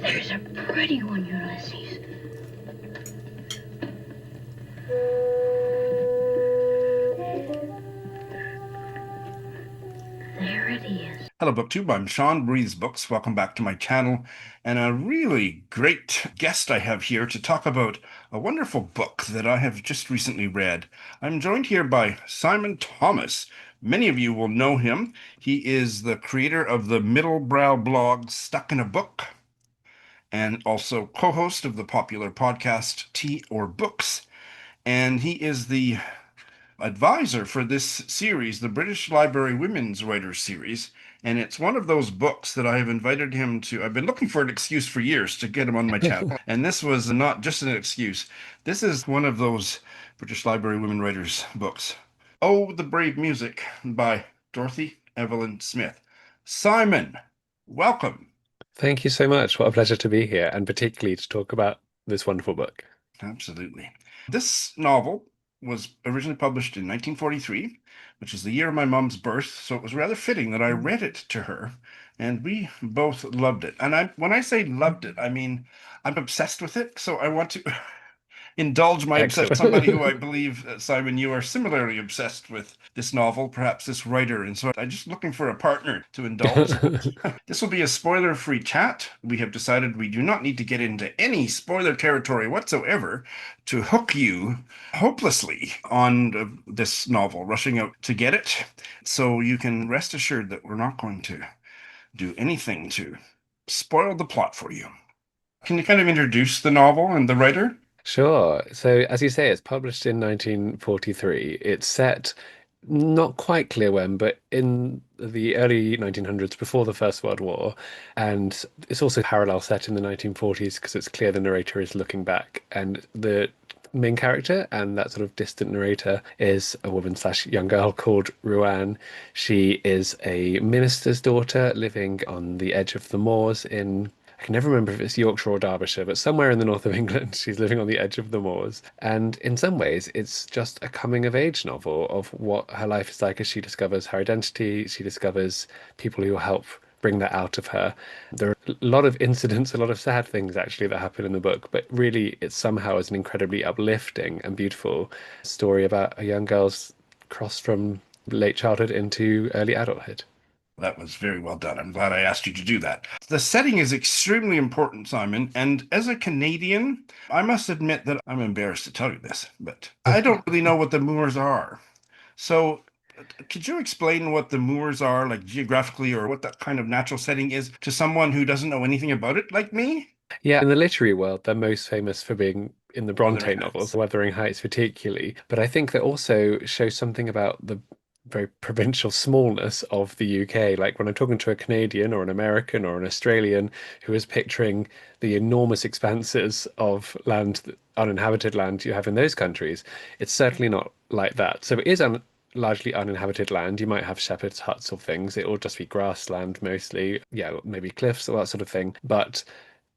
There's a pretty one, Ulysses. There it is. Hello, BookTube. I'm Sean Breathes Books. Welcome back to my channel. And a really great guest I have here to talk about a wonderful book that I have just recently read. I'm joined here by Simon Thomas. Many of you will know him. He is the creator of the middlebrow blog Stuck in a Book, and also co-host of the popular podcast Tea or Books. And he is the advisor for this series, the British Library Women's Writers Series. And it's one of those books that I have invited him to. I've been looking for an excuse for years to get him on my channel. And this was not just an excuse. This is one of those British Library Women Writers books. Oh, the Brave Music by Dorothy Evelyn Smith. Simon, welcome. Thank you so much. What a pleasure to be here, and particularly to talk about this wonderful book. Absolutely. This novel was originally published in 1943, which is the year of my mom's birth, so it was rather fitting that I read it to her, and we both loved it. And when I say loved it, I mean I'm obsessed with it, so I want to indulge my obsession. Excellent. Somebody who I believe, Simon, you are similarly obsessed with this novel, perhaps this writer, and so I'm just looking for a partner to indulge. This will be a spoiler-free chat. We have decided we do not need to get into any spoiler territory whatsoever to hook you hopelessly on this novel, rushing out to get it. So you can rest assured that we're not going to do anything to spoil the plot for you. Can you kind of introduce the novel and the writer? Sure. So, as you say, it's published in 1943. It's set not quite clear when, but in the early 1900s, before the First World War. And it's also parallel set in the 1940s because it's clear the narrator is looking back. And the main character and that sort of distant narrator is a woman slash young girl called Ruan. She is a minister's daughter living on the edge of the moors in, I can never remember if it's Yorkshire or Derbyshire, but somewhere in the north of England. She's living on the edge of the moors. And in some ways, it's just a coming of age novel of what her life is like as she discovers her identity. She discovers people who will help bring that out of her. There are a lot of incidents, a lot of sad things actually that happen in the book, but really it somehow is an incredibly uplifting and beautiful story about a young girl's cross from late childhood into early adulthood. That was very well done. I'm glad I asked you to do that. The setting is extremely important, Simon. And as a Canadian, I must admit that I'm embarrassed to tell you this, but I don't really know what the moors are. So could you explain what the moors are, like geographically, or what that kind of natural setting is to someone who doesn't know anything about it, like me? Yeah, in the literary world, they're most famous for being in the Bronte Wuthering novels, Heights. Wuthering Heights particularly. But I think they also show something about the very provincial smallness of the UK. Like when I'm talking to a Canadian or an American or an Australian who is picturing the enormous expanses of land, uninhabited land you have in those countries, it's certainly not like that. So it is largely uninhabited land. You might have shepherd's huts or things. It will just be grassland mostly. Yeah, maybe cliffs or that sort of thing. But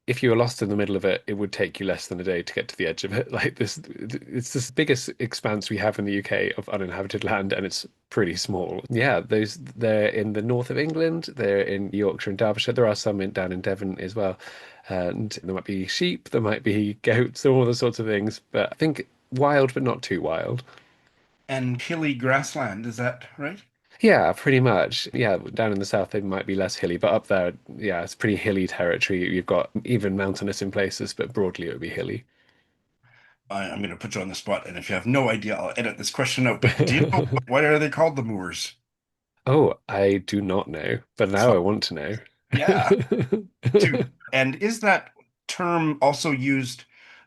if you were lost in the middle of it, it would take you less than a day to get to the edge of it. Like this, it's the biggest expanse we have in the UK of uninhabited land, and it's pretty small. Yeah, they're in the north of England, they're in Yorkshire and Derbyshire. There are some down in Devon as well. And there might be sheep, there might be goats, all those sorts of things. But I think wild, but not too wild. And hilly grassland, is that right? Yeah, pretty much. Yeah, down in the south they might be less hilly, but up there, yeah, it's pretty hilly territory. You've got even mountainous in places, but broadly it would be hilly. I'm going to put you on the spot, and if you have no idea, I'll edit this question out. But do you know what are they called, the moors? Oh, I do not know, but now So, I want to know. yeah, too. And is that term also used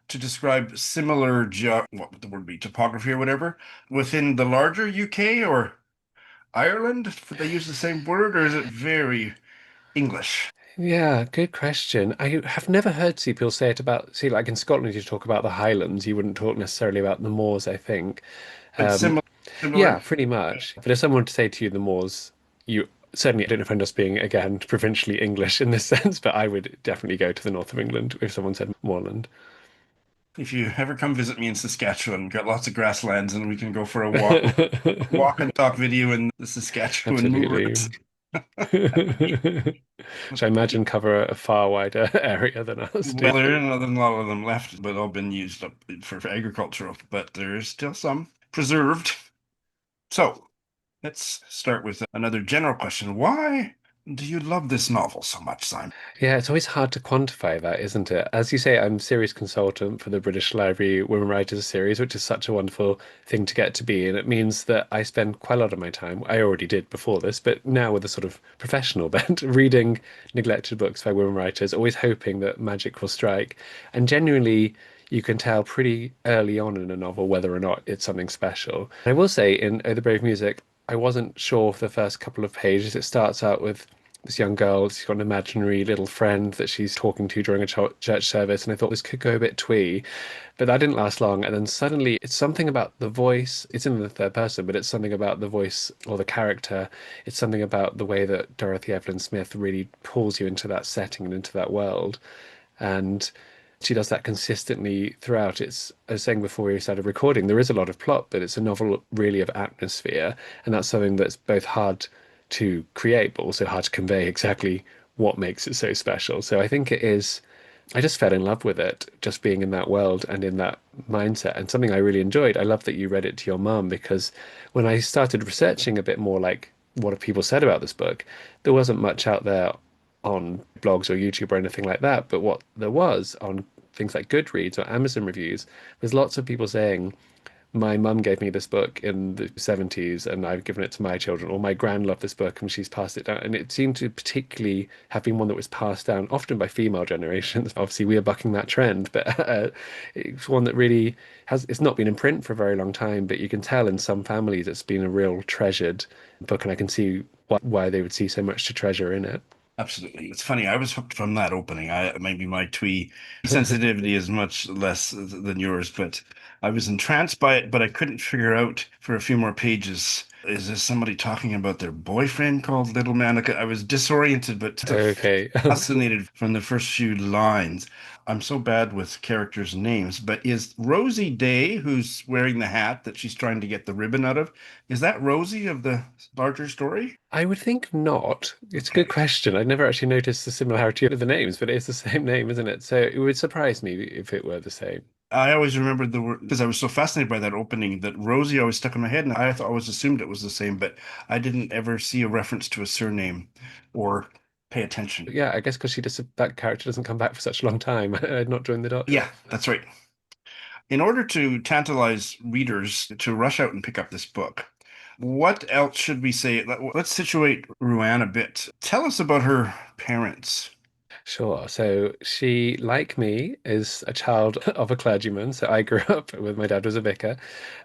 to describe similar what would the word be, topography or whatever, within the larger UK or Ireland? Would they use the same word, or is it very English? Yeah, good question. I have never heard people say it about, see, like in Scotland, you talk about the Highlands, you wouldn't talk necessarily about the moors, I think. But Um, similar, yeah, similar. pretty much. But if someone were to say to you the moors, you certainly, I don't know if I'm just being, again, provincially English in this sense, but I would definitely go to the north of England if someone said moorland. If you ever come visit me in Saskatchewan, got lots of grasslands, and we can go for a walk and talk video in the Saskatchewan Absolutely. moors. Which I imagine cover a far wider area than ours do. Well, there are a lot of them left, but all been used up for agricultural, but there is still some preserved. So let's start with another general question. Why do you love this novel so much, Simon? Yeah, it's always hard to quantify that, isn't it? As you say, I'm series consultant for the British Library Women Writers series, which is such a wonderful thing to get to be. And it means that I spend quite a lot of my time, I already did before this, but now with a sort of professional bent, reading neglected books by women writers, always hoping that magic will strike. And genuinely, you can tell pretty early on in a novel whether or not it's something special. I will say in Oh, the Brave Music, I wasn't sure for the first couple of pages. It starts out with this young girl. She's got an imaginary little friend that she's talking to during a church service, and I thought this could go a bit twee, but that didn't last long. And then suddenly, it's something about the voice. It's in the third person, but it's something about the voice or the character. It's something about the way that Dorothy Evelyn Smith really pulls you into that setting and into that world. And she does that consistently throughout. It's, I was saying before we started recording, there is a lot of plot, but it's a novel really of atmosphere. And that's something that's both hard to create, but also hard to convey exactly what makes it so special. So I think it is, I just fell in love with it, just being in that world and in that mindset. And something I really enjoyed, I love that you read it to your mum, because when I started researching a bit more, like what have people said about this book, there wasn't much out there on blogs or YouTube or anything like that. But what there was on things like Goodreads or Amazon reviews was lots of people saying, my mum gave me this book in the 70s and I've given it to my children, or my gran loved this book and she's passed it down. And it seemed to particularly have been one that was passed down often by female generations. Obviously, we are bucking that trend, but it's one that really has, it's not been in print for a very long time, but you can tell in some families it's been a real treasured book, and I can see why they would see so much to treasure in it. Absolutely. It's funny. I was hooked from that opening. I maybe my twee sensitivity is much less than yours, but I was entranced by it, but I couldn't figure out for a few more pages. Is this somebody talking about their boyfriend called Little Man? I was disoriented, but Okay. fascinated from the first few lines. I'm so bad with characters' names, but is Rosie Day, who's wearing the hat that she's trying to get the ribbon out of, is that Rosie of the larger story? I would think not. It's a good Okay. question. I'd never actually noticed the similarity of the names, but it's the same name, isn't it? So it would surprise me if it were the same. I always remembered the word because I was so fascinated by that opening that Rosie always stuck in my head, and I thought always assumed it was the same, but I didn't ever see a reference to a surname or pay attention. But yeah, I guess because she just that character doesn't come back for such a long time. I'd not joined the dots. Yeah, that's right. In order to tantalize readers to rush out and pick up this book, what else should we say? Let's situate Ruanne a bit. Tell us about her parents. Sure. So she, like me, is a child of a clergyman. So I grew up with my dad was a vicar,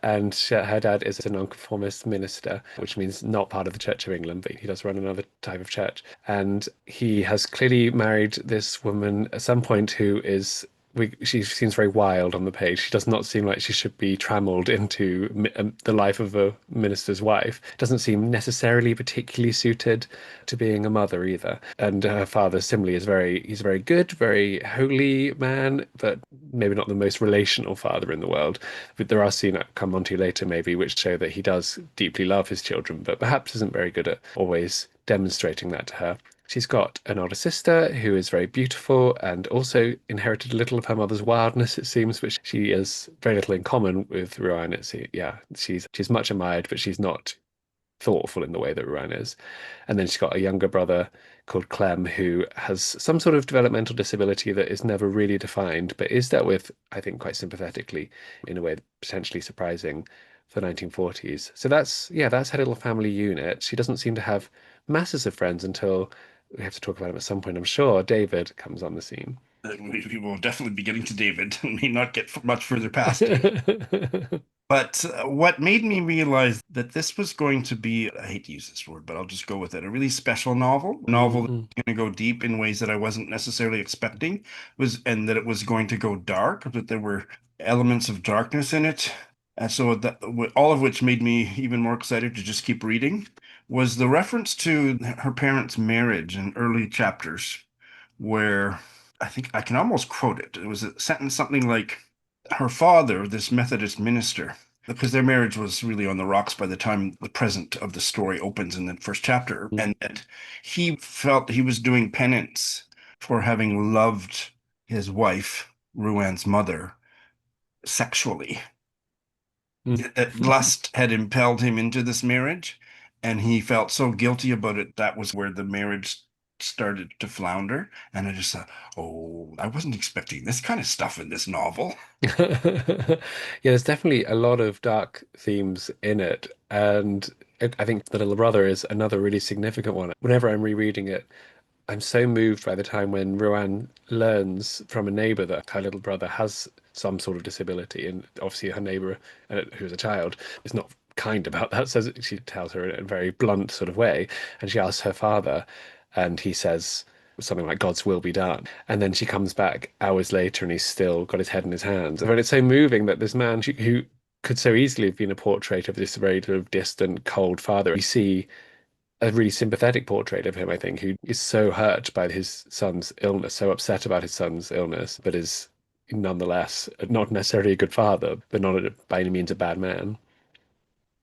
and her dad is a nonconformist minister, which means not part of the Church of England, but he does run another type of church. And he has clearly married this woman at some point who is she seems very wild on the page. She does not seem like she should be trammeled into the life of a minister's wife. Doesn't seem necessarily particularly suited to being a mother either. And her father similarly is he's a very good, very holy man, but maybe not the most relational father in the world. But there are scenes that come onto later maybe which show that he does deeply love his children, but perhaps isn't very good at always demonstrating that to her. She's got an older sister who is very beautiful and also inherited a little of her mother's wildness, it seems, which she has very little in common with Ruan. Yeah, she's much admired, but she's not thoughtful in the way that Ruan is. And then she's got a younger brother called Clem who has some sort of developmental disability that is never really defined, but is dealt with, I think, quite sympathetically in a way potentially surprising for the 1940s. So that's her little family unit. She doesn't seem to have masses of friends until we have to talk about him at some point, I'm sure. David comes on the scene. We will definitely be getting to David. May not get much further past him. But what made me realize that this was going to be, I hate to use this word, but I'll just go with it, a really special novel, a novel that's Mm-mm. going to go deep in ways that I wasn't necessarily expecting, and that it was going to go dark, that there were elements of darkness in it. And so that, all of which made me even more excited to just keep reading, was the reference to her parents' marriage in early chapters, where I think I can almost quote it. It was a sentence something like, her father, this Methodist minister, because their marriage was really on the rocks by the time the present of the story opens in the first chapter, and that he felt he was doing penance for having loved his wife, Ruan's mother, sexually. Mm. That lust had impelled him into this marriage, and he felt so guilty about it. That was where the marriage started to flounder. And I just thought, oh, I wasn't expecting this kind of stuff in this novel. Yeah, there's definitely a lot of dark themes in it, and I think The Little Brother is another really significant one. Whenever I'm rereading it, I'm so moved by the time when Rowan learns from a neighbor that her little brother has some sort of disability, and obviously her neighbor, who's a child, is not kind about that. So she tells her in a very blunt sort of way, and she asks her father, and he says something like "God's will be done," and then she comes back hours later, and he's still got his head in his hands. And it's so moving that this man who could so easily have been a portrait of this very sort of distant, cold father, you see a really sympathetic portrait of him, I think, who is so hurt by his son's illness, so upset about his son's illness, but is nonetheless not necessarily a good father, but not by any means a bad man.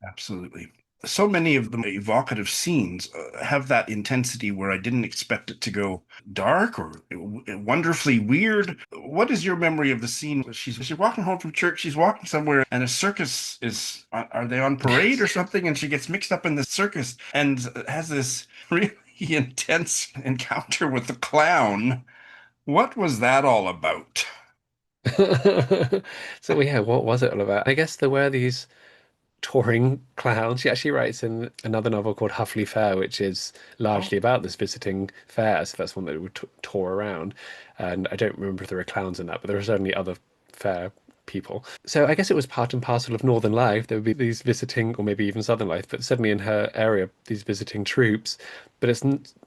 Absolutely. So many of the evocative scenes have that intensity where I didn't expect it to go dark or wonderfully weird. What is your memory of the scene? She's walking home from church, she's walking somewhere, and a circus is, are they on parade or Yes. something? And she gets mixed up in the circus and has this really intense encounter with the clown. What was that all about? So yeah, what was it all about? I guess there were these touring clowns. She actually writes in another novel called Huffley Fair, which is Oh, largely about this visiting fair. So that's one that would tour around. And I don't remember if there were clowns in that, but there are certainly other fair people. So I guess it was part and parcel of Northern life. There would be these visiting, or maybe even Southern life, but certainly in her area, these visiting troops. But it's,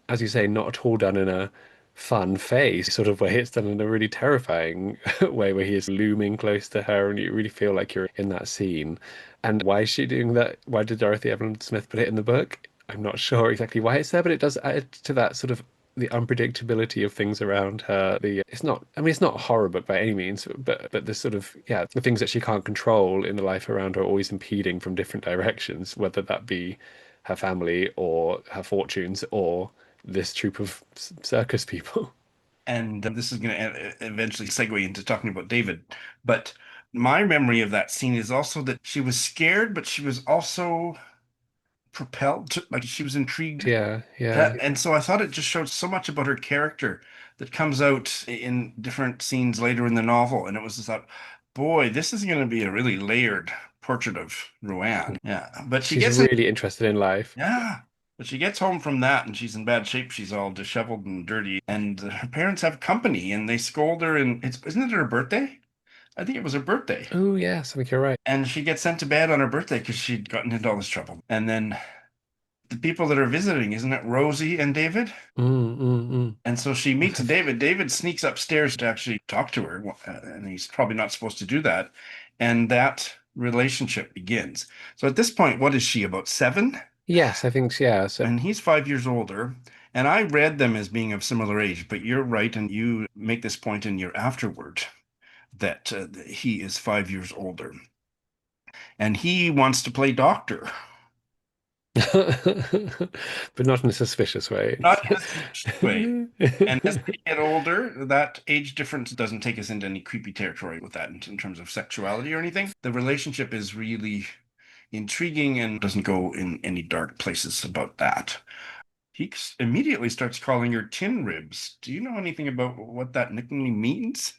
as you say, not at all done in a fun face sort of way. It's done in a really terrifying way where he is looming close to her and you really feel like you're in that scene. And why is she doing that? Why did Dorothy Evelyn Smith put it in the book? I'm not sure exactly why it's there, but it does add to that sort of the unpredictability of things around her. The it's not, I mean, it's not a horror book by any means, but the sort of, yeah, the things that she can't control in the life around her are always impeding from different directions, whether that be her family or her fortunes or this troop of circus people. and this is going to eventually segue into talking about David. But my memory of that scene is also that she was scared, but she was also propelled to, like, she was intrigued. Yeah, yeah. And so I thought it just showed so much about her character that comes out in different scenes later in the novel. And it was just thought, boy, this is going to be a really layered portrait of Roanne. Yeah. But she She's gets in, really interested in life. yeah. But she gets home from that and she's in bad shape. She's all disheveled and dirty. And her parents have company and they scold her. And isn't it her birthday? I think it was her birthday. Oh, yes, I think you're right. And she gets sent to bed on her birthday because she'd gotten into all this trouble. And then the people that are visiting, isn't it Rosie and David? Mm, mm, mm. And so she meets David. David sneaks upstairs to actually talk to her, and he's probably not supposed to do that. And that relationship begins. So at this point, what is she, about 7? Yes, I think, yeah. So And he's 5 years older. And I read them as being of similar age, but you're right, and you make this point in your afterword that he is 5 years older. And he wants to play doctor. but not in a suspicious way. Not in a suspicious way. And as they get older, that age difference doesn't take us into any creepy territory with that in terms of sexuality or anything. The relationship is really intriguing and doesn't go in any dark places about that. He immediately starts calling her tin ribs. Do you know anything about what that nickname means?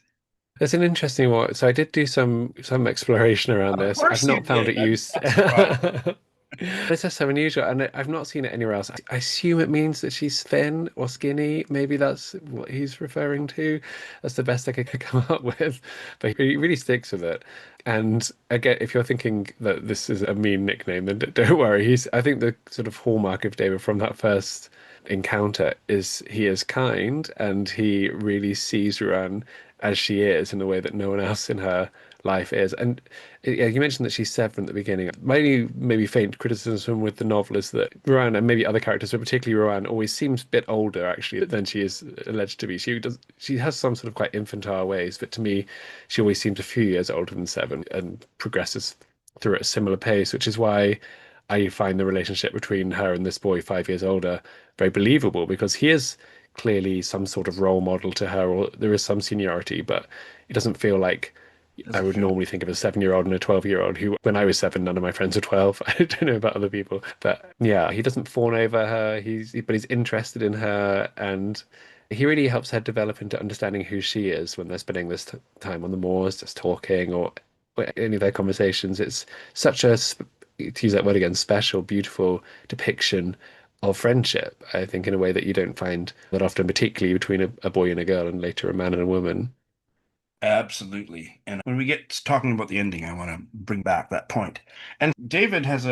It's an interesting one. So I did do some exploration around Of this. I've course you not found did. it I'm used. not surprised. It's just so unusual, and I've not seen it anywhere else. I assume it means that she's thin or skinny. Maybe that's what he's referring to. That's the best I could come up with. But he really sticks with it. And again, if you're thinking that this is a mean nickname, then don't worry. I think the sort of hallmark of David from that first encounter is he is kind and he really sees Ruan as she is in a way that no one else in her life is. And yeah, you mentioned that she's 7 at the beginning. My only maybe faint criticism with the novel is that Rowan and maybe other characters, but particularly Rowan, always seems a bit older actually than she is alleged to be. She has some sort of quite infantile ways, but to me, she always seems a few years older than 7 and progresses through at a similar pace, which is why I find the relationship between her and this boy 5 years older very believable because he is clearly some sort of role model to her, or there is some seniority, but it doesn't feel like I Doesn't would feel. normally think of a 7-year-old and a 12-year-old who, when I was seven, none of my friends were 12. I don't know about other people, but yeah, he doesn't fawn over her. But he's interested in her, and he really helps her develop into understanding who she is when they're spending this time on the moors, just talking or any of their conversations. It's such a, to use that word again, special, beautiful depiction of friendship, I think, in a way that you don't find that often, particularly between a boy and a girl, and later a man and a woman. Absolutely. And when we get to talking about the ending, I want to bring back that point. And David has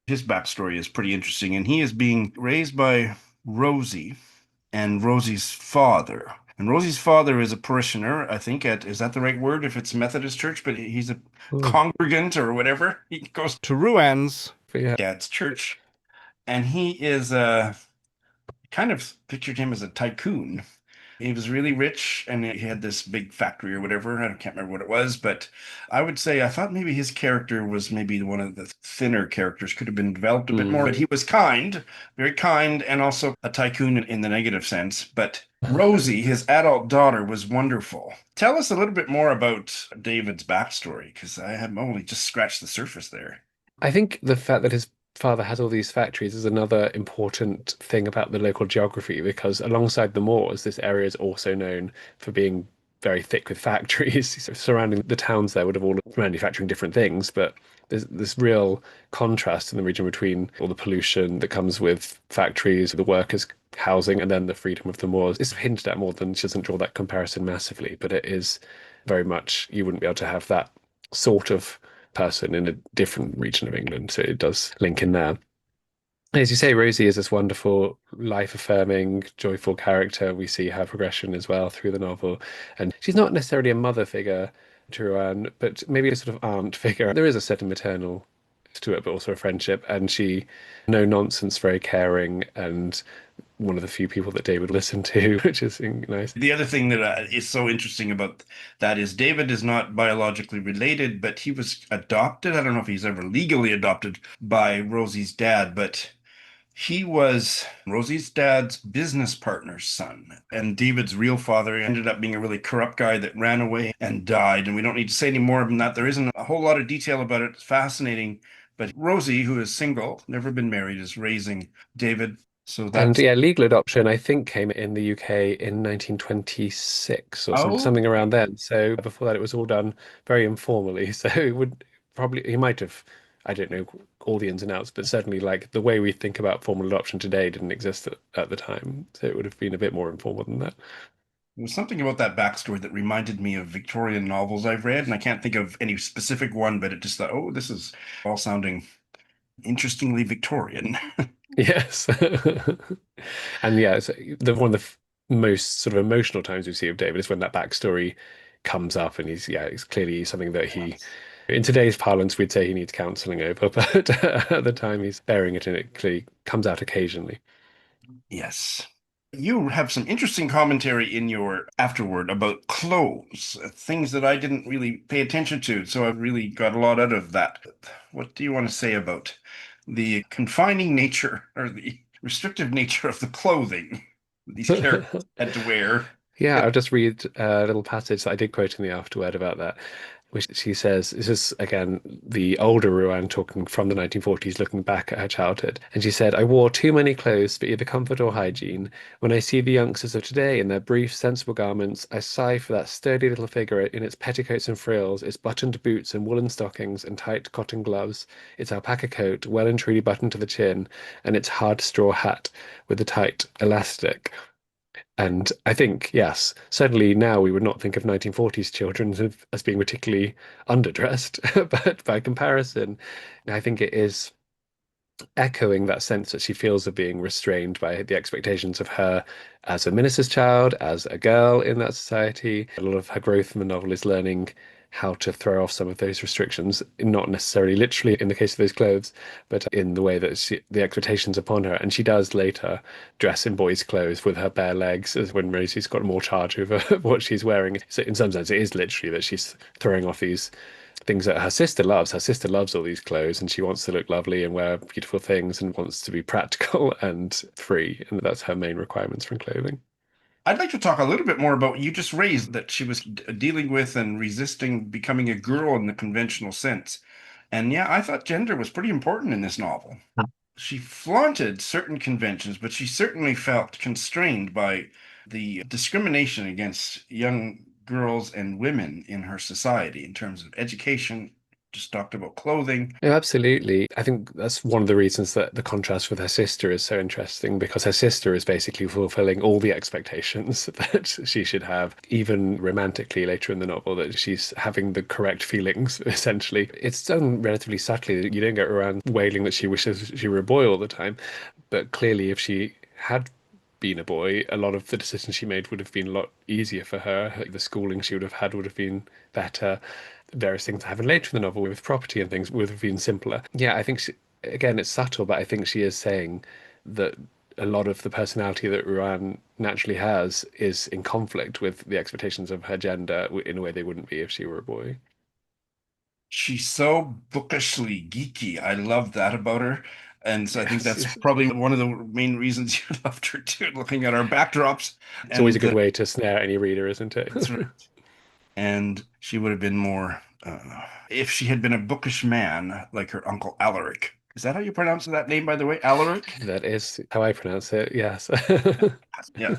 his backstory is pretty interesting, and he is being raised by Rosie and Rosie's father. And Rosie's father is a parishioner, I think, is that the right word if it's Methodist church, but he's a Oh, congregant or whatever. He goes to Ruan's. yeah. dad's church, and he is kind of pictured him as a tycoon. He was really rich and he had this big factory or whatever. I can't remember what it was, but I would say I thought maybe his character was maybe one of the thinner characters, could have been developed a bit more. Mm. But he was kind, very kind, and also a tycoon in the negative sense. But Rosie, his adult daughter, was wonderful. Tell us a little bit more about David's backstory, because I have only just scratched the surface there. I think the fact that his father has all these factories is another important thing about the local geography because alongside the moors, this area is also known for being very thick with factories. So surrounding the towns there would have all manufacturing different things, but there's this real contrast in the region between all the pollution that comes with factories, the workers' housing, and then the freedom of the moors. It's hinted at more than she doesn't draw that comparison massively, but it is very much you wouldn't be able to have that sort of person in a different region of England. So it does link in there. As you say, Rosie is this wonderful, life-affirming, joyful character. We see her progression as well through the novel. And she's not necessarily a mother figure to Rowan, but maybe a sort of aunt figure. There is a certain maternal to it, but also a friendship. And she, no nonsense, very caring, and one of the few people that David would listen to, which is nice. The other thing that is so interesting about that is David is not biologically related, but he was adopted. I don't know if he's ever legally adopted by Rosie's dad, but he was Rosie's dad's business partner's son. And David's real father ended up being a really corrupt guy that ran away and died. And we don't need to say any more than that. There isn't a whole lot of detail about it. It's fascinating. But Rosie, who is single, never been married, is raising David. So And that's, yeah, legal adoption, I think, came in the UK in 1926 or oh, something around then. So before that, it was all done very informally. So it would probably, he might have, I don't know all the ins and outs, but certainly like the way we think about formal adoption today didn't exist at the time. So it would have been a bit more informal than that. there was something about that backstory that reminded me of Victorian novels I've read, and I can't think of any specific one, but it just thought, oh, this is all sounding interestingly Victorian. Yes. And yeah, so one of the most sort of emotional times we see of David is when that backstory comes up and it's clearly something that he, in today's parlance, we'd say he needs counseling over, but at the time he's bearing it and it clearly comes out occasionally. Yes. You have some interesting commentary in your afterword about clothes, things that I didn't really pay attention to. So I really got a lot out of that. What do you want to say about the confining nature or the restrictive nature of the clothing these characters had to wear? Yeah, I'll just read a little passage that I did quote in the afterword about that, which she says, this is again the older Ruan talking from the 1940s, looking back at her childhood. And she said, I wore too many clothes for either comfort or hygiene. When I see the youngsters of today in their brief, sensible garments, I sigh for that sturdy little figure in its petticoats and frills, its buttoned boots and woolen stockings and tight cotton gloves, its alpaca coat well and truly buttoned to the chin, and its hard straw hat with the tight elastic. And I think, yes, certainly now we would not think of 1940s children as being particularly underdressed, but by comparison, I think it is echoing that sense that she feels of being restrained by the expectations of her as a minister's child, as a girl in that society. A lot of her growth in the novel is learning how to throw off some of those restrictions, not necessarily literally in the case of those clothes, but in the way that the expectations upon her. And she does later dress in boys' clothes with her bare legs, as when Rosie's got more charge over what she's wearing. So in some sense, it is literally that she's throwing off these things that her sister loves. Her sister loves all these clothes and she wants to look lovely and wear beautiful things and wants to be practical and free. And that's her main requirements from clothing. I'd like to talk a little bit more about what you just raised that she was dealing with and resisting becoming a girl in the conventional sense. And yeah, I thought gender was pretty important in this novel. She flaunted certain conventions, but she certainly felt constrained by the discrimination against young girls and women in her society in terms of education. Just talked about clothing. No, absolutely. I think that's one of the reasons that the contrast with her sister is so interesting because her sister is basically fulfilling all the expectations that she should have, even romantically later in the novel, that she's having the correct feelings, essentially. It's done relatively subtly. You don't get around wailing that she wishes she were a boy all the time. But clearly, if she had been a boy, a lot of the decisions she made would have been a lot easier for her. The schooling she would have had would have been better. Various things that happen later in the novel with property and things would have been simpler. Yeah, I think again, it's subtle, but I think she is saying that a lot of the personality that Ruan naturally has is in conflict with the expectations of her gender in a way they wouldn't be if she were a boy. She's so bookishly geeky. I love that about her. And so I think Yes, that's yes. probably one of the main reasons you loved her too, looking at our backdrops. It's always a And good way to snare any reader, isn't it? that's right. And she would have been more, if she had been a bookish man like her uncle Alaric. Is that how you pronounce that name, by the way? Alaric? That is how I pronounce it, yes. Yeah.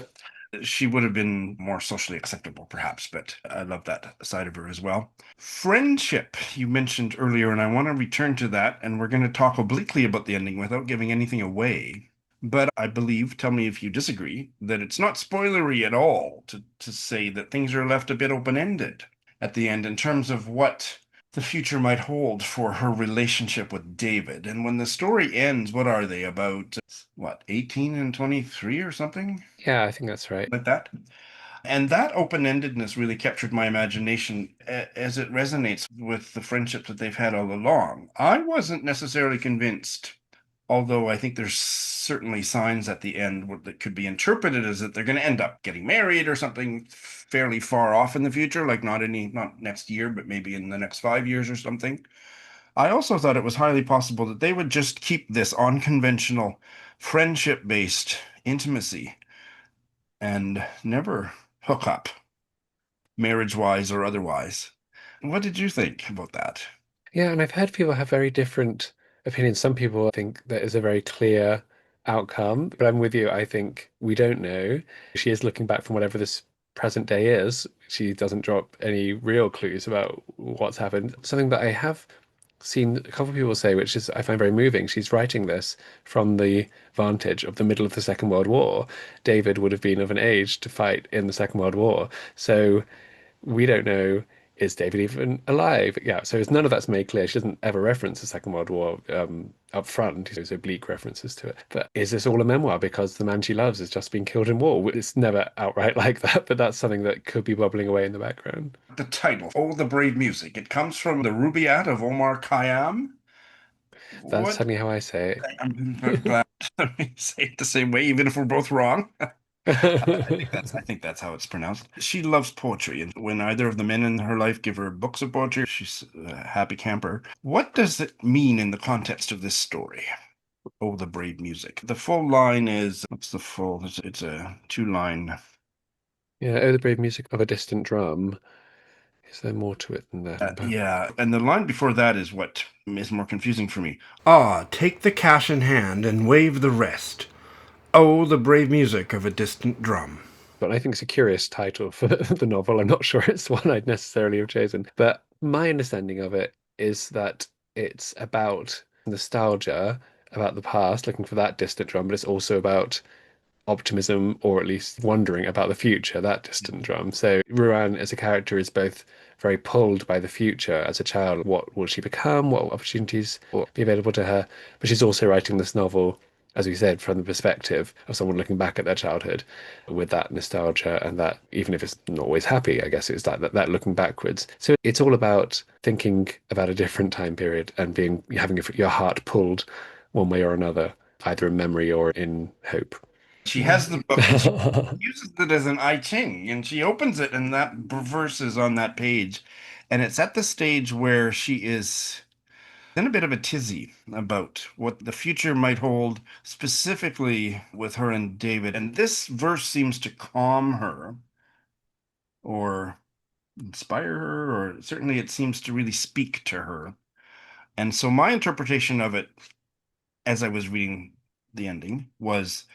She would have been more socially acceptable, perhaps, but I love that side of her as well. Friendship, you mentioned earlier, and I want to return to that, and we're going to talk obliquely about the ending without giving anything away. But I believe, tell me if you disagree, that it's not spoilery at all to say that things are left a bit open-ended at the end in terms of what the future might hold for her relationship with David. And when the story ends, what are they, about, what, 18 and 23 or something Yeah, I think that's right. like that? And that open-endedness really captured my imagination as it resonates with the friendship that they've had all along. I wasn't necessarily convinced, although I think there's certainly signs at the end that could be interpreted as that they're going to end up getting married or something fairly far off in the future, like not next year, but maybe in the next 5 years or something. I also thought it was highly possible that they would just keep this unconventional friendship-based intimacy and never hook up, marriage-wise or otherwise. What did you think about that? Yeah, and I've heard people have very different opinions. Some people think there is a very clear outcome, but I'm with you. I think we don't know. She is looking back from whatever this present day is. She doesn't drop any real clues about what's happened. Something that I have seen a couple of people say, which is I find very moving. She's writing this from the vantage of the middle of the Second World War. David would have been of an age to fight in the Second World War. So we don't know, is David even alive? Yeah, so none of that's made clear. She doesn't ever reference the Second World War up front. There's oblique references to it. But is this all a memoir because the man she loves has just been killed in war? It's never outright like that, but that's something that could be bubbling away in the background. The title, Oh, the Brave Music, it comes from the Rubaiyat of Omar Khayyam. That's What? certainly how I say I'm glad you say it the same way, even if we're both wrong. it. I think that's how it's pronounced. She loves poetry, and when either of the men in her life give her books of poetry, she's a happy camper. What does it mean in the context of this story? Oh, the brave music. The full line is, what's the full? It's a two-line. Yeah, oh, the brave music of a distant drum. Is there more to it than that? Yeah, and the line before that is what is more confusing for me. Ah, take the cash in hand and wave the rest. Oh, the brave music of a distant drum. But I think it's a curious title for the novel. I'm not sure it's one I'd necessarily have chosen. But my understanding of it is that it's about nostalgia, about the past, looking for that distant drum, but it's also about optimism or at least wondering about the future, that distant drum. So Ruan as a character is both very pulled by the future as a child. What will she become? What opportunities will be available to her? But she's also writing this novel, as we said, from the perspective of someone looking back at their childhood with that nostalgia and that, even if it's not always happy, I guess it's that looking backwards. So it's all about thinking about a different time period and being having your heart pulled one way or another, either in memory or in hope. She has the book and she uses it as an I Ching, and she opens it, and that verse is on that page. And it's at the stage where she is in a bit of a tizzy about what the future might hold, specifically with her and David. And this verse seems to calm her or inspire her, or certainly it seems to really speak to her. And so my interpretation of it as I was reading the ending was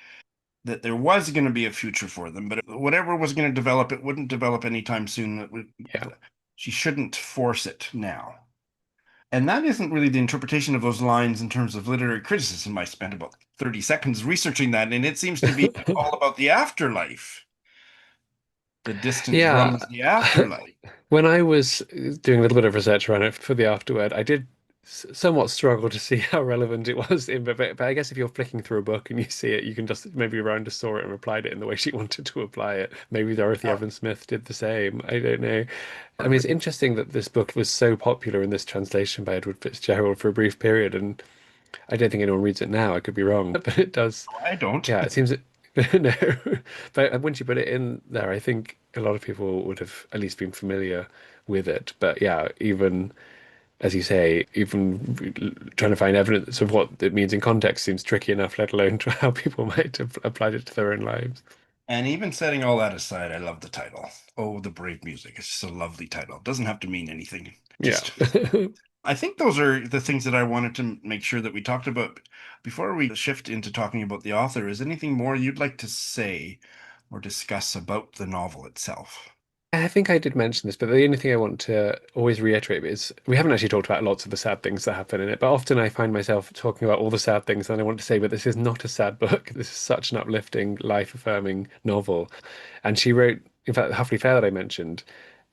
that there was going to be a future for them, but whatever was going to develop, it wouldn't develop anytime soon. Yeah. She shouldn't force it now. And that isn't really the interpretation of those lines in terms of literary criticism. I spent about 30 seconds researching that, and it seems to be all about the afterlife. The distant Yeah. drums, the afterlife. When I was doing a little bit of research around it for the afterword, I did somewhat struggle to see how relevant it was but I guess if you're flicking through a book and you see it, you can just maybe Rowanda saw it and replied it in the way she wanted to apply it. Maybe Dorothy Oh, Evelyn Smith did the same. I don't know. I mean, it's perfect. interesting that this book was so popular in this translation by Edward Fitzgerald for a brief period, and I don't think anyone reads it now. I could be wrong, but it does. I don't. Yeah, it seems no, but once you put it in there, I think a lot of people would have at least been familiar with it. But yeah, even as you say, even trying to find evidence of what it means in context seems tricky enough, let alone how people might have applied it to their own lives. And even setting all that aside, I love the title. Oh, the Brave Music. It's just a lovely title. It doesn't have to mean anything. Yeah. Just, I think those are the things that I wanted to make sure that we talked about. Before we shift into talking about the author, is anything more you'd like to say or discuss about the novel itself? I think I did mention this, but the only thing I want to always reiterate is we haven't actually talked about lots of the sad things that happen in it, but often I find myself talking about all the sad things, and I want to say, but this is not a sad book. This is such an uplifting, life-affirming novel. And she wrote, in fact, Huffley Fair that I mentioned,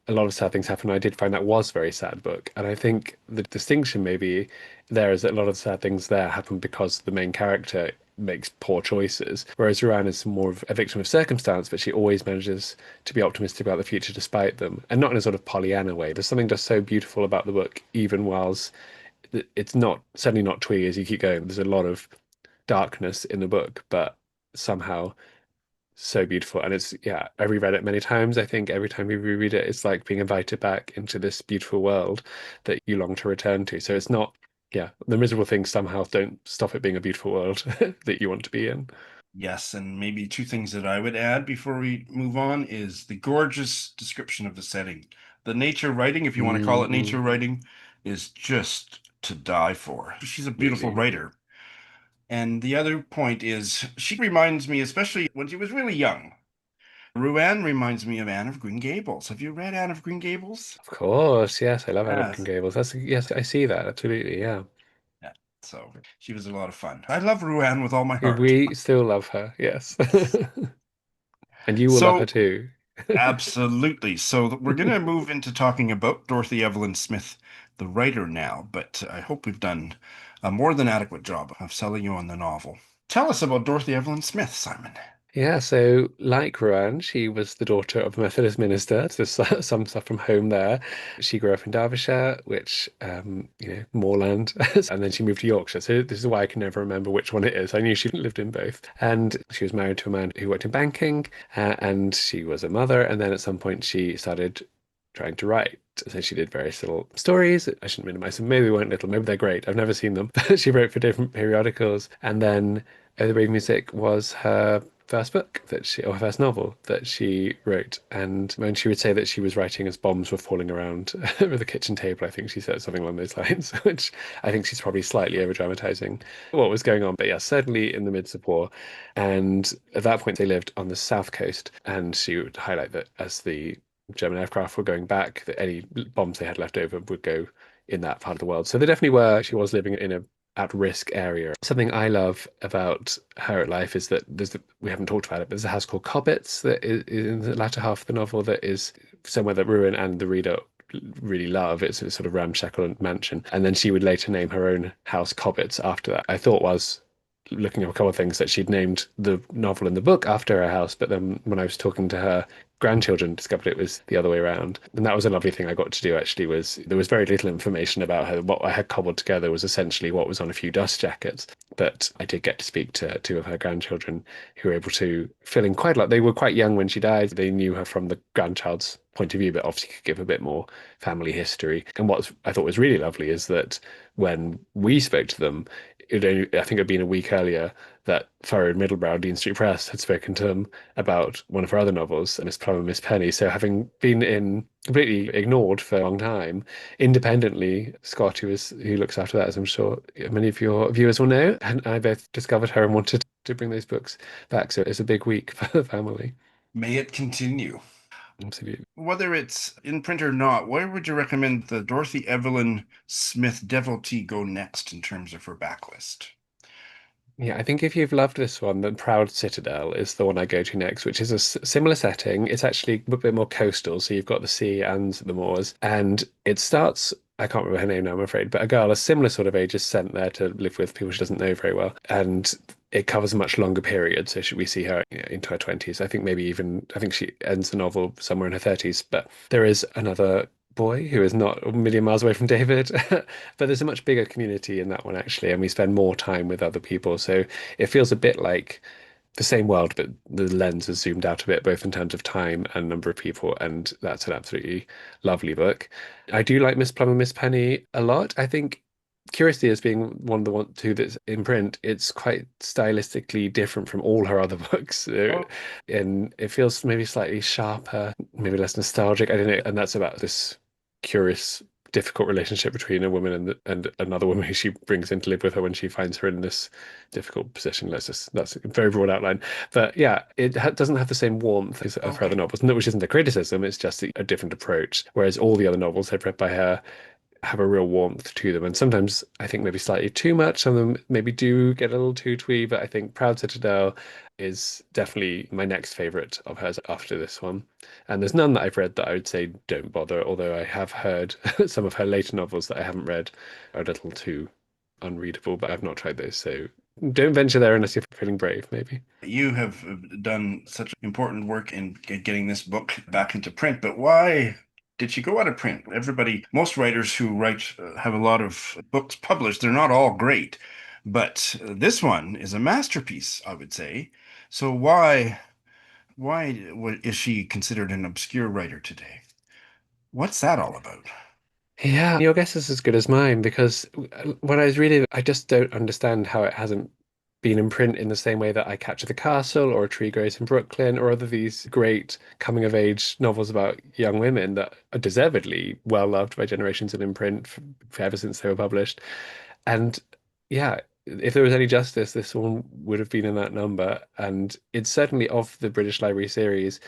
a lot of sad things happen. I did find that was a very sad book. And I think the distinction maybe there is that a lot of the sad things there happen because the main character makes poor choices, whereas Ruan is more of a victim of circumstance, but she always manages to be optimistic about the future despite them, and not in a sort of Pollyanna way. There's something just so beautiful about the book, even whilst it's not certainly not twee as you keep going. There's a lot of darkness in the book, but somehow so beautiful. And it's, yeah, I reread it many times. I think every time you reread it, it's like being invited back into this beautiful world that you long to return to. So it's not, yeah, the miserable things somehow don't stop it being a beautiful world that you want to be in. Yes, and maybe two things that I would add before we move on is the gorgeous description of the setting. The nature writing, if you want to call it Mm, nature writing, is just to die for. She's a beautiful really. writer. And the other point is she reminds me, especially when she was really young. Ruanne reminds me of Anne of Green Gables. Have you read Anne of Green Gables? Of course, yes, I love Anne of Green Yes. Gables. That's yes, I see that absolutely. Yeah, Yeah. So she was a lot of fun. I love Ruanne with all my heart. we still love her. Yes, and you will love her So too. absolutely. So we're going to move into talking about Dorothy Evelyn Smith, the writer now, but I hope we've done a more than adequate job of selling you on the novel. Tell us about Dorothy Evelyn Smith, Simon. Yeah, so like Rowan, she was the daughter of a Methodist minister. So there's some stuff from home there. She grew up in Derbyshire, which, moorland, and then she moved to Yorkshire. So this is why I can never remember which one it is. I knew she lived in both. And she was married to a man who worked in banking, and she was a mother. And then at some point, she started trying to write. So she did various little stories. I shouldn't minimize them. Maybe they weren't little, maybe they're great. I've never seen them. But she wrote for different periodicals. And then The Brave Music was her first book or her first novel that she wrote. And when she would say that she was writing as bombs were falling around the kitchen table, I think she said something along those lines, which I think she's probably slightly over dramatizing what was going on. But yeah, certainly in the midst of war. And at that point, they lived on the south coast. And she would highlight that as the German aircraft were going back, that any bombs they had left over would go in that part of the world. So they definitely were, she was living in a at-risk area. Something I love about her life is that we haven't talked about it, but there's a house called Cobbetts that is in the latter half of the novel that is somewhere that Ruin and the reader really love. It's a sort of ramshackle mansion. And then she would later name her own house Cobbetts after that. I thought was looking at a couple of things that she'd named the novel in the book after her house, but then when I was talking to her grandchildren, discovered it was the other way around. And that was a lovely thing I got to do actually. Was there was very little information about her. What I had cobbled together was essentially what was on a few dust jackets. But I did get to speak to two of her grandchildren who were able to fill in quite a lot. They were quite young when she died. They knew her from the grandchild's point of view, but obviously could give a bit more family history. And what I thought was really lovely is that when we spoke to them, I think it had been a week earlier that Furrowed Middlebrow, Dean Street Press, had spoken to him about one of her other novels, Miss Plum and Miss Penny. So having been in completely ignored for a long time, independently, Scott, who looks after that, as I'm sure many of your viewers will know, and I both discovered her and wanted to bring those books back. So it's a big week for the family. May it continue. Absolutely. Whether it's in print or not, where would you recommend the Dorothy Evelyn Smith Deviltee go next in terms of her backlist? Yeah, I think if you've loved this one, then Proud Citadel is the one I go to next, which is a similar setting. It's actually a bit more coastal, so you've got the sea and the moors. And it starts, I can't remember her name now, I'm afraid, but a girl a similar sort of age is sent there to live with people she doesn't know very well. And it covers a much longer period. So should we see her into her 20s? I think maybe even, I think she ends the novel somewhere in her 30s. But there is another boy who is not a million miles away from David. But there's a much bigger community in that one, actually, and we spend more time with other people. So it feels a bit like the same world, but the lens is zoomed out a bit, both in terms of time and number of people. And that's an absolutely lovely book. I do like Miss Plum and Miss Penny a lot. I think, curiously, as being one of the two that's in print, it's quite stylistically different from all her other books. Oh, And it feels maybe slightly sharper, maybe less nostalgic. I don't know. And that's about this curious, difficult relationship between a woman and another woman who she brings in to live with her when she finds her in this difficult position. That's a very broad outline, but yeah, it doesn't have the same warmth as of her other okay. novels, which isn't a criticism. It's just a different approach. Whereas all the other novels I've read by her have a real warmth to them. And sometimes I think maybe slightly too much. Some of them maybe do get a little too twee, but I think Proud Citadel is definitely my next favorite of hers after this one. And there's none that I've read that I would say don't bother, although I have heard some of her later novels that I haven't read are a little too unreadable, but I've not tried those. So don't venture there unless you're feeling brave, maybe. You have done such important work in getting this book back into print, but why did she go out of print? Everybody, most writers who write have a lot of books published. They're not all great, but this one is a masterpiece, I would say. So why is she considered an obscure writer today? What's that all about? Yeah, your guess is as good as mine because when I was reading it, I just don't understand how it hasn't been in print in the same way that I Capture the Castle or A Tree Grows in Brooklyn or other these great coming of age novels about young women that are deservedly well loved by generations and in print ever since they were published. And yeah, if there was any justice, this one would have been in that number. And it's certainly of the British Library series.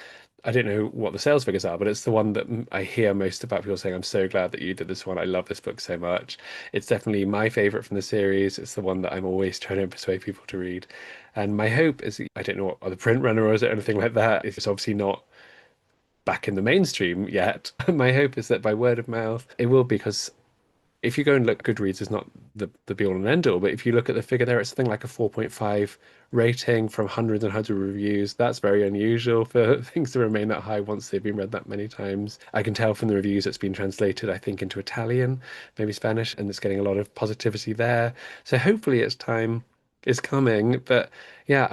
I don't know what the sales figures are, but it's the one that I hear most about people saying, I'm so glad that you did this one. I love this book so much. It's definitely my favorite from the series. It's the one that I'm always trying to persuade people to read. And my hope is, I don't know what other print runner or is it anything like that. It's obviously not back in the mainstream yet. My hope is that by word of mouth, it will, because if you go and look, Goodreads is not the be all and end all, but if you look at the figure there, it's something like a 4.5 rating from hundreds and hundreds of reviews. That's very unusual for things to remain that high once they've been read that many times. I can tell from the reviews it's been translated, I think, into Italian, maybe Spanish, and it's getting a lot of positivity there. So hopefully its time is coming. But yeah,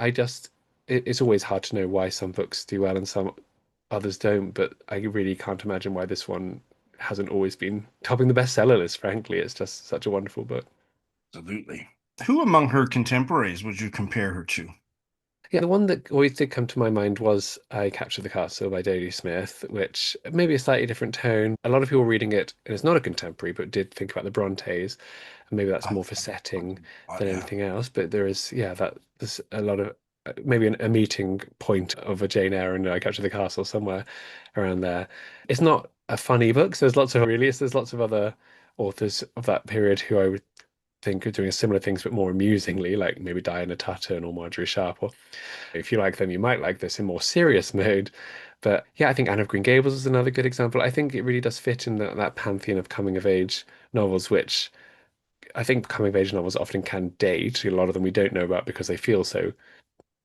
it's always hard to know why some books do well and some others don't, but I really can't imagine why this one hasn't always been topping the bestseller list, frankly. It's just such a wonderful book. Absolutely. Who among her contemporaries would you compare her to? Yeah, the one that always did come to my mind was I Captured the Castle by Dodie Smith, which maybe a slightly different tone. A lot of people reading it, and it's not a contemporary, but did think about the Brontes, and maybe that's I, more for setting than yeah. anything else. But there is, yeah, there's a lot of maybe a meeting point of a Jane Eyre and I Captured the Castle somewhere around there. It's not a funny book, so there's lots of other authors of that period who I would think of doing similar things but more amusingly, like maybe Diana Tutton or Marjorie Sharp. Or if you like them, you might like this in more serious mode. But yeah, I think Anne of Green Gables is another good example. I think it really does fit in that pantheon of coming of age novels, which I think coming of age novels often can date. A lot of them we don't know about because they feel so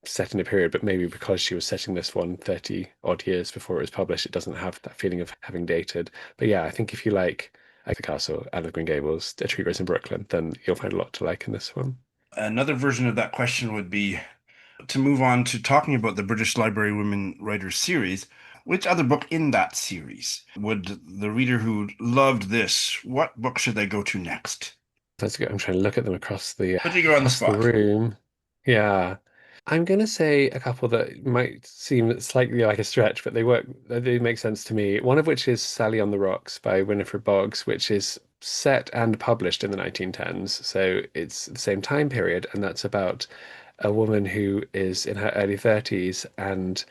set in a period, but maybe because she was setting this one 30 odd years before it was published, it doesn't have that feeling of having dated. But yeah, I think if you like The Castle, Anne of Green Gables, A Tree Grows in Brooklyn, then you'll find a lot to like in this one. Another version of that question would be to move on to talking about the British Library Women Writers series. Which other book in that series would the reader who loved this, what book should they go to next? Let's go. I'm trying to look at them Put you on the across the spot. room. Yeah. I'm gonna say a couple that might seem slightly like a stretch, but they work, they do make sense to me. One of which is Sally on the Rocks by Winifred Boggs, which is set and published in the 1910s. So it's the same time period, and that's about a woman who is in her early 30s and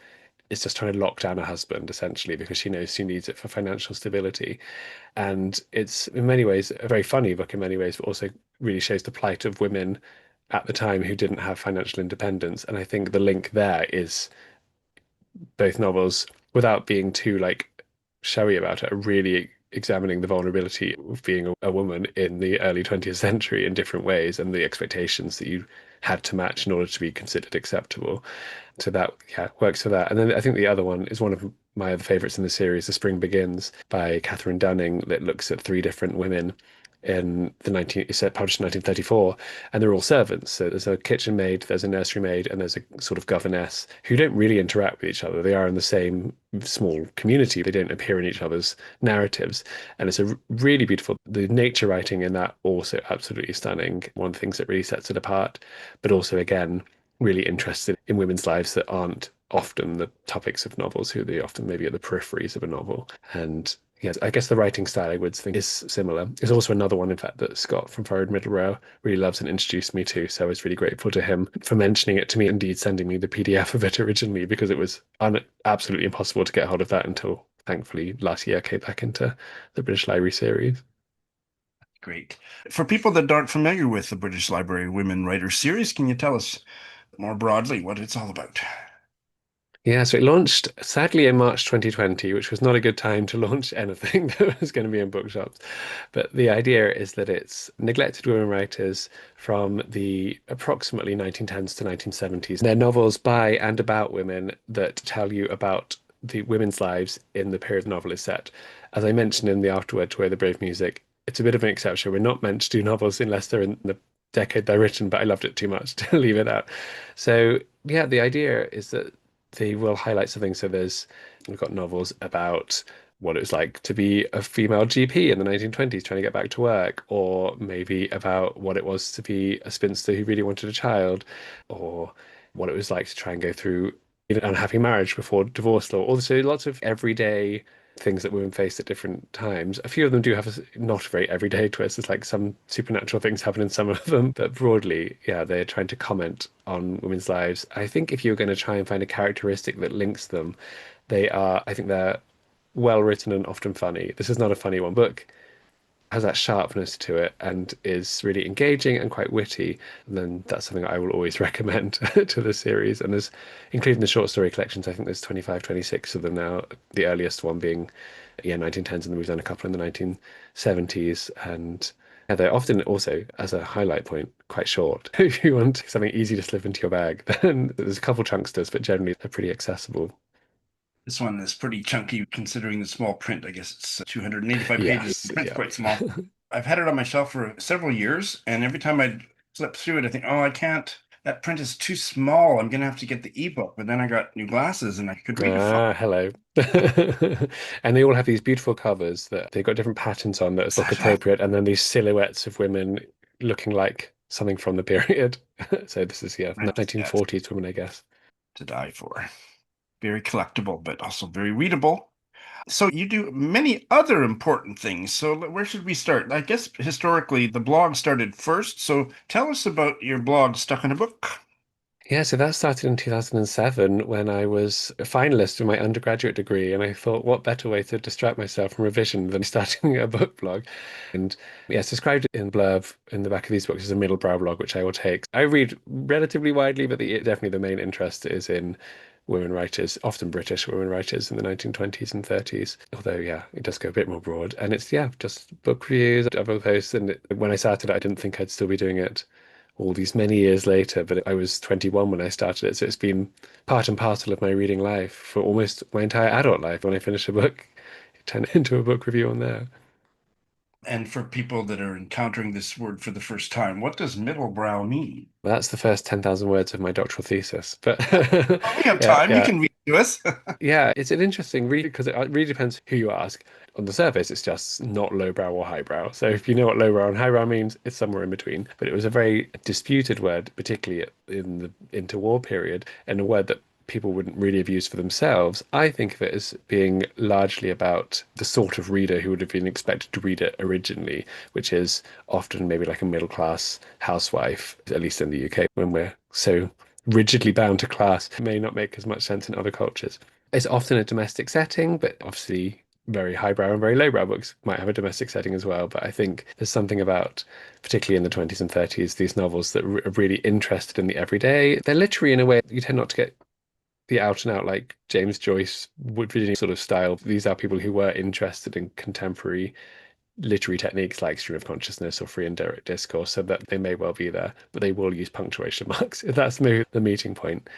is just trying to lock down her husband essentially because she knows she needs it for financial stability. And it's in many ways a very funny book in many ways, but also really shows the plight of women at the time who didn't have financial independence. And I think the link there is both novels, without being too like showy about it, are really examining the vulnerability of being a woman in the early 20th century in different ways and the expectations that you had to match in order to be considered acceptable. So that, yeah, works for that. And then I think the other one is one of my other favorites in the series, The Spring Begins by Katherine Dunning, that looks at three different women in the 19, it's published in 1934, and they're all servants. So there's a kitchen maid, there's a nursery maid, and there's a sort of governess who don't really interact with each other. They are in the same small community. They don't appear in each other's narratives. And it's a really beautiful, the nature writing in that also absolutely stunning. One of the things that really sets it apart, but also again, really interested in women's lives that aren't often the topics of novels, who they often maybe at the peripheries of a novel. And yes, I guess the writing style I would think is similar. There's also another one, in fact, that Scott from Forward Middle Row really loves and introduced me to. So I was really grateful to him for mentioning it to me, indeed sending me the PDF of it originally, because it was absolutely impossible to get hold of that until thankfully last year I came back into the British Library series. Great. For people that aren't familiar with the British Library Women Writers series, can you tell us more broadly what it's all about? Yeah, so it launched sadly in March 2020, which was not a good time to launch anything that was going to be in bookshops. But the idea is that it's neglected women writers from the approximately 1910s to 1970s. They're novels by and about women that tell you about the women's lives in the period the novel is set. As I mentioned in the afterword to Where the Brave Music, it's a bit of an exception. We're not meant to do novels unless they're in the decade they're written, but I loved it too much to leave it out. So yeah, the idea is that they will highlight something. So we've got novels about what it was like to be a female GP in the 1920s trying to get back to work, or maybe about what it was to be a spinster who really wanted a child, or what it was like to try and go through an unhappy marriage before divorce law. Also, lots of everyday things that women face at different times. A few of them do have a not very everyday twist. It's like some supernatural things happen in some of them, but broadly, yeah, they're trying to comment on women's lives. I think if you're going to try and find a characteristic that links them, I think they're well written and often funny. This is not a funny one. Book has that sharpness to it and is really engaging and quite witty, and then that's something I will always recommend to the series. And there's, including the short story collections, I think there's 25, 26 of them now. The earliest one being, yeah, 1910s, and then we've done a couple in the 1970s. And yeah, they're often also, as a highlight point, quite short. If you want something easy to slip into your bag, then there's a couple chunksters, but generally they're pretty accessible. This one is pretty chunky considering the small print. I guess it's 285 pages. Yes, The print's yeah. quite small. I've had it on my shelf for several years, and every time I flip through it, I think, oh, I can't. That print is too small. I'm gonna have to get the ebook. But then I got new glasses and I could read it fine. Ah, hello. And they all have these beautiful covers that they've got different patterns on that look appropriate, and then these silhouettes of women looking like something from the period. So this is, yeah, Right, yeah, 1940s women, I guess. to die for. Very collectible, but also very readable. So you do many other important things. So where should we start? I guess historically the blog started first. So tell us about your blog, Stuck in a Book. Yeah, so that started in 2007 when I was a finalist in my undergraduate degree, and I thought, what better way to distract myself from revision than starting a book blog? And yes, described in blurb in the back of these books as a middle brow blog, which I will take. I read relatively widely, but definitely the main interest is in women writers, often British women writers in the 1920s and 30s. Although, yeah, it does go a bit more broad. And it's, yeah, just book reviews, other posts. And when I started, I didn't think I'd still be doing it all these many years later, but I was 21 when I started it. So it's been part and parcel of my reading life for almost my entire adult life. When I finish a book, it turned into a book review on there. And for people that are encountering this word for the first time, what does middlebrow mean? That's the first 10,000 words of my doctoral thesis. But Oh, we have yeah, time. You yeah. can read to us. Yeah, it's an interesting read because it really depends who you ask. On the surface, it's just not lowbrow or highbrow. So if you know what lowbrow and highbrow means, it's somewhere in between. But it was a very disputed word, particularly in the interwar period, and a word that people wouldn't really have used for themselves. I think of it as being largely about the sort of reader who would have been expected to read it originally, which is often maybe like a middle class housewife, at least in the UK, when we're so rigidly bound to class. It may not make as much sense in other cultures. It's often a domestic setting, but obviously very highbrow and very lowbrow books might have a domestic setting as well. But I think there's something about, particularly in the 20s and 30s, these novels that are really interested in the everyday. They're literary in a way you tend not to get the out and out like James Joyce, Wood Virginia sort of style. These are people who were interested in contemporary literary techniques like stream of consciousness or free and direct discourse, so that they may well be there, but they will use punctuation marks. That's maybe the meeting point.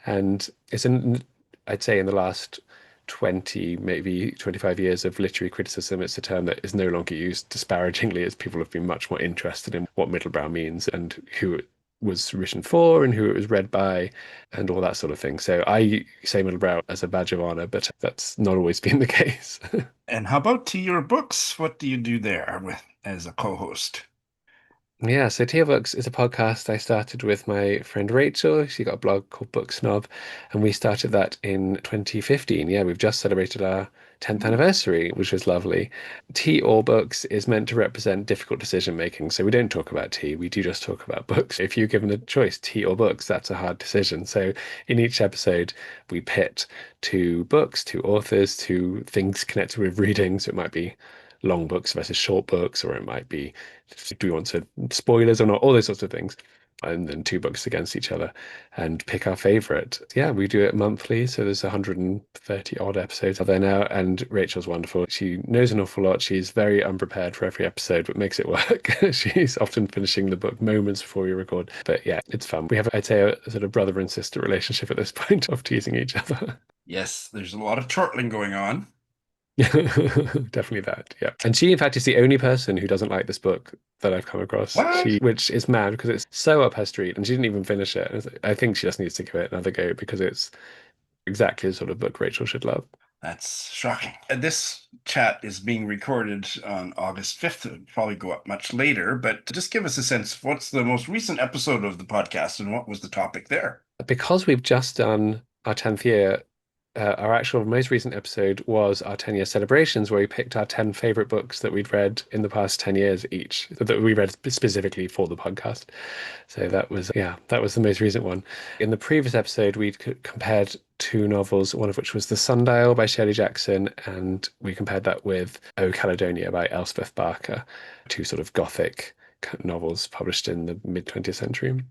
And it's in, I'd say in the last 20, maybe 25 years of literary criticism, it's a term that is no longer used disparagingly, as people have been much more interested in what middlebrow means and who it was written for and who it was read by and all that sort of thing. So I say middlebrow as a badge of honor, but that's not always been the case. And how about to your books? What do you do there with as a co-host? Yeah, so Tia Books is a podcast I started with my friend Rachel. She got a blog called Book Snob, and we started that in 2015. Yeah, we've just celebrated our 10th anniversary, which was lovely. Tea or Books is meant to represent difficult decision making. So we don't talk about tea, we do just talk about books. If you're given a choice, tea or books, that's a hard decision. So in each episode, we pit two books, two authors, two things connected with reading. So it might be long books versus short books, or it might be, do we want to spoilers or not, all those sorts of things. And then two books against each other and pick our favorite. Yeah, we do it monthly. So there's 130 odd episodes out there now. And Rachel's wonderful. She knows an awful lot. She's very unprepared for every episode, but makes it work. She's often finishing the book moments before we record. But yeah, it's fun. We have, I'd say, a sort of brother and sister relationship at this point of teasing each other. Yes, there's a lot of chortling going on. Definitely that, yeah. And she, in fact, is the only person who doesn't like this book that I've come across. What? Which is mad because it's so up her street, and she didn't even finish it. I think she just needs to give it another go because it's exactly the sort of book Rachel should love. That's shocking. This chat is being recorded on August 5th. It'll probably go up much later, but just give us a sense of what's the most recent episode of the podcast and what was the topic there? Because we've just done our 10th year, our actual most recent episode was our 10-year celebrations, where we picked our 10 favorite books that we'd read in the past 10 years each, that we read specifically for the podcast. So that was, yeah, that was the most recent one. In the previous episode, we'd compared two novels, one of which was The Sundial by Shirley Jackson, and we compared that with O Caledonia by Elspeth Barker, two sort of gothic novels published in the mid 20th century.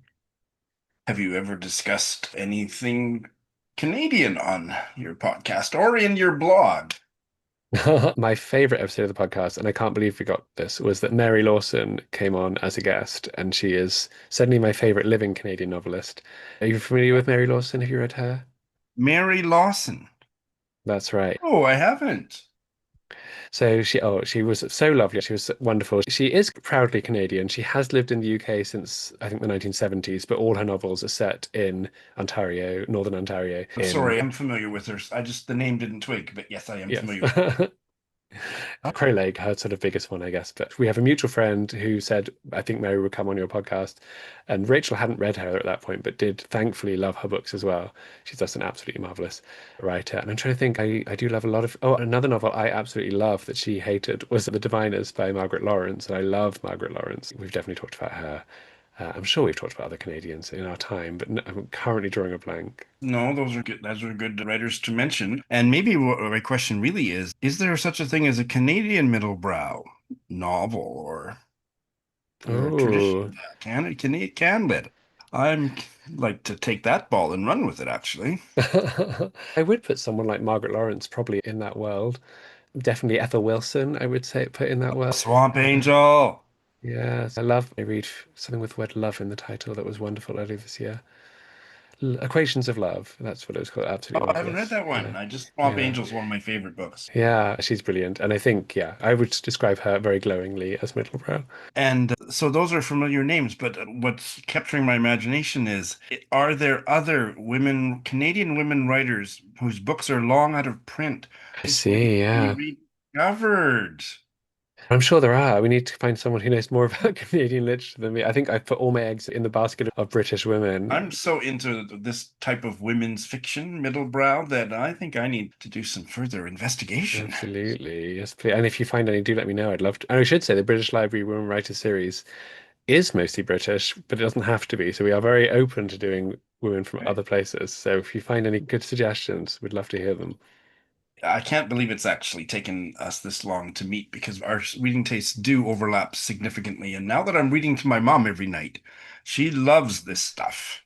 Have you ever discussed anything Canadian on your podcast or in your blog? My favorite episode of the podcast, and I can't believe we got this, was that Mary Lawson came on as a guest, and she is certainly my favorite living Canadian novelist. Are you familiar with Mary Lawson? Have you read her? Mary Lawson. That's right. Oh, I haven't. So she was so lovely. She was wonderful. She is proudly Canadian. She has lived in the UK since I think the 1970s, but all her novels are set in Ontario, Northern Ontario. I'm sorry, I'm familiar with her. The name didn't twig, but yes, I am Yes. familiar with her. Crow Lake, her sort of biggest one, I guess. But we have a mutual friend who said, I think Mary would come on your podcast. And Rachel hadn't read her at that point, but did thankfully love her books as well. She's just an absolutely marvelous writer. And I'm trying to think, I do love a lot of, oh, another novel I absolutely love that she hated was The Diviners by Margaret Lawrence. And I love Margaret Lawrence. We've definitely talked about her. I'm sure we've talked about other Canadians in our time, but I'm currently drawing a blank. No, those are good. Those are good writers to mention. And maybe what my question really is there such a thing as a Canadian middlebrow novel or a tradition Oh, of that? Can lit? I'm like to take that ball and run with it, actually. I would put someone like Margaret Lawrence probably in that world. Definitely Ethel Wilson, I would say put in that world. Swamp Yeah. Angel. Yes, I read something with the word love in the title that was wonderful earlier this year. Equations of Love, that's what it was called. Oh, Absolutely I haven't read marvelous. that Yeah. one. I just Swamp Yeah. Angel's one of my favorite books. Yeah, she's brilliant. And I think, yeah, I would describe her very glowingly as Middlebrow. And so those are familiar names, but what's capturing my imagination is, are there other women, Canadian women writers whose books are long out of print, I just waiting see, to be yeah. rediscovered? I'm sure there are. We need to find someone who knows more about Canadian literature than me. I think I put all my eggs in the basket of British women. I'm so into this type of women's fiction, middlebrow, that I think I need to do some further investigation. Absolutely. Yes, please. And if you find any, do let me know. I'd love to. And I should say the British Library Women Writers series is mostly British, but it doesn't have to be. So we are very open to doing women from Right? other places. So if you find any good suggestions, we'd love to hear them. I can't believe it's actually taken us this long to meet because our reading tastes do overlap significantly. And now that I'm reading to my mom every night, she loves this stuff.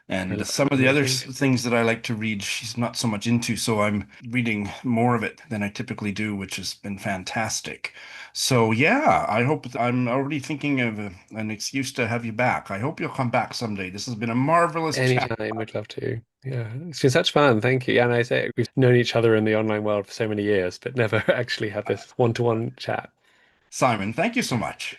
I And love some of the other amazing. things that I like to read, she's not so much into. So I'm reading more of it than I typically do, which has been fantastic. So yeah, I hope I'm already thinking of an excuse to have you back. I hope you'll come back someday. This has been a marvelous chat. Anytime, we'd love to. Yeah, it's been such fun. Thank you. Yeah, and I say we've known each other in the online world for so many years, but never actually had this one-to-one chat. Simon, thank you so much.